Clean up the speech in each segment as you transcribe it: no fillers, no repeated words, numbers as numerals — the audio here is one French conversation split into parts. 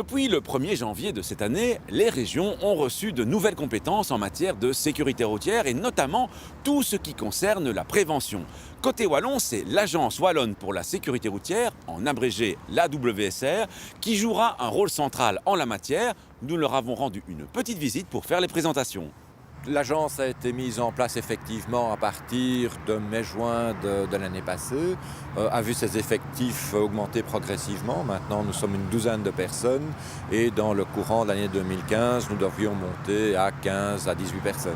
Depuis le 1er janvier de cette année, les régions ont reçu de nouvelles compétences en matière de sécurité routière et notamment tout ce qui concerne la prévention. Côté wallon, c'est l'Agence wallonne pour la sécurité routière, en abrégé l'AWSR, qui jouera un rôle central en la matière. Nous leur avons rendu une petite visite pour faire les présentations. L'agence a été mise en place effectivement à partir de mai-juin de l'année passée, a vu ses effectifs augmenter progressivement. Maintenant, nous sommes une douzaine de personnes et dans le courant de l'année 2015, nous devrions monter à 15 à 18 personnes.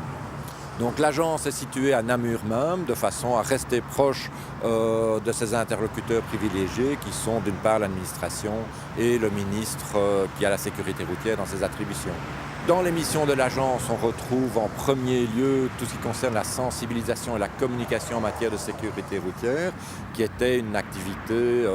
Donc l'agence est située à Namur même, de façon à rester proche de ses interlocuteurs privilégiés qui sont d'une part l'administration et le ministre qui a la sécurité routière dans ses attributions. Dans les missions de l'agence, on retrouve en premier lieu tout ce qui concerne la sensibilisation et la communication en matière de sécurité routière, qui était une activité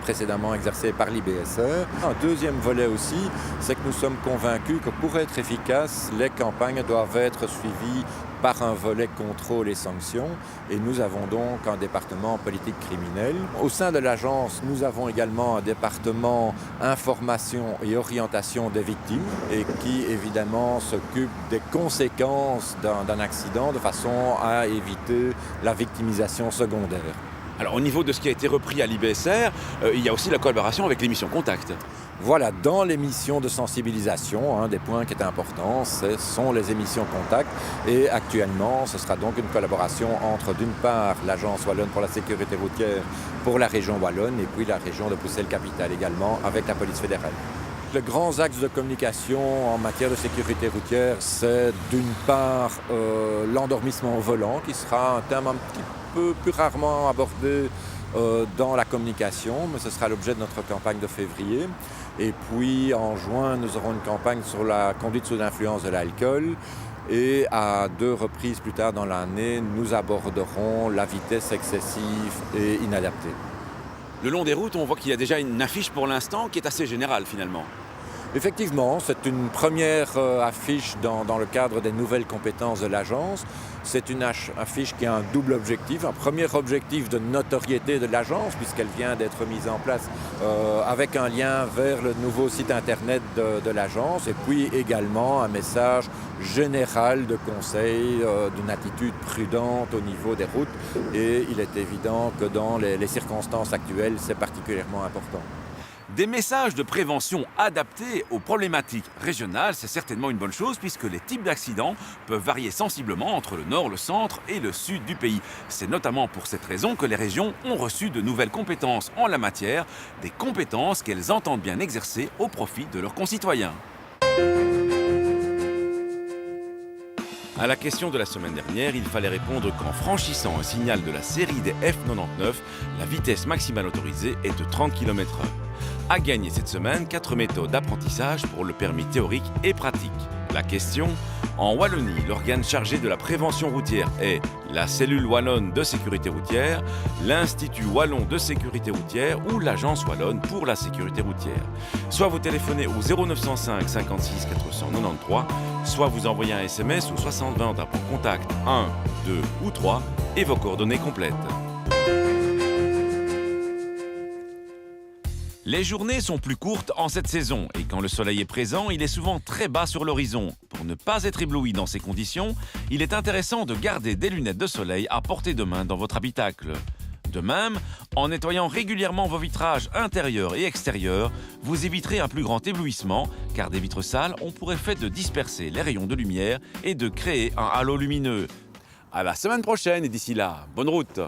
précédemment exercée par l'IBSR. Un deuxième volet aussi, c'est que nous sommes convaincus que pour être efficaces, les campagnes doivent être suivies par un volet contrôle et sanctions, et nous avons donc un département politique criminelle. Au sein de l'agence, nous avons également un département information et orientation des victimes, et qui évidemment s'occupe des conséquences d'un accident de façon à éviter la victimisation secondaire. Alors au niveau de ce qui a été repris à l'IBSR, il y a aussi la collaboration avec les missions Contact. Voilà, dans les missions de sensibilisation, un des points qui est important, ce sont les émissions Contact. Et actuellement, ce sera donc une collaboration entre, d'une part, l'Agence wallonne pour la sécurité routière pour la région wallonne et puis la région de Bruxelles-Capitale également avec la police fédérale. Les grands axes de communication en matière de sécurité routière, c'est d'une part l'endormissement au volant, qui sera un thème un petit peu plus rarement abordé dans la communication, mais ce sera l'objet de notre campagne de février. Et puis en juin, nous aurons une campagne sur la conduite sous l'influence de l'alcool. Et à 2 reprises plus tard dans l'année, nous aborderons la vitesse excessive et inadaptée. Le long des routes, on voit qu'il y a déjà une affiche pour l'instant qui est assez générale finalement. Effectivement, c'est une première affiche dans le cadre des nouvelles compétences de l'agence. C'est une affiche qui a un double objectif. Un premier objectif de notoriété de l'agence, puisqu'elle vient d'être mise en place avec un lien vers le nouveau site internet de l'agence. Et puis également un message général de conseil d'une attitude prudente au niveau des routes. Et il est évident que dans les circonstances actuelles, c'est particulièrement important. Des messages de prévention adaptés aux problématiques régionales, c'est certainement une bonne chose puisque les types d'accidents peuvent varier sensiblement entre le nord, le centre et le sud du pays. C'est notamment pour cette raison que les régions ont reçu de nouvelles compétences en la matière, des compétences qu'elles entendent bien exercer au profit de leurs concitoyens. À la question de la semaine dernière, il fallait répondre qu'en franchissant un signal de la série des F99, la vitesse maximale autorisée est de 30 km/h. À gagner cette semaine 4 méthodes d'apprentissage pour le permis théorique et pratique. La question, en Wallonie, l'organe chargé de la prévention routière est la cellule wallonne de sécurité routière, l'Institut wallon de sécurité routière ou l'Agence wallonne pour la sécurité routière. Soit vous téléphonez au 0905 56 493, soit vous envoyez un SMS au 6020 pour contact 1, 2 ou 3 et vos coordonnées complètes. Les journées sont plus courtes en cette saison et quand le soleil est présent, il est souvent très bas sur l'horizon. Pour ne pas être ébloui dans ces conditions, il est intéressant de garder des lunettes de soleil à portée de main dans votre habitacle. De même, en nettoyant régulièrement vos vitrages intérieurs et extérieurs, vous éviterez un plus grand éblouissement car des vitres sales ont pour effet de disperser les rayons de lumière et de créer un halo lumineux. À la semaine prochaine et d'ici là, bonne route!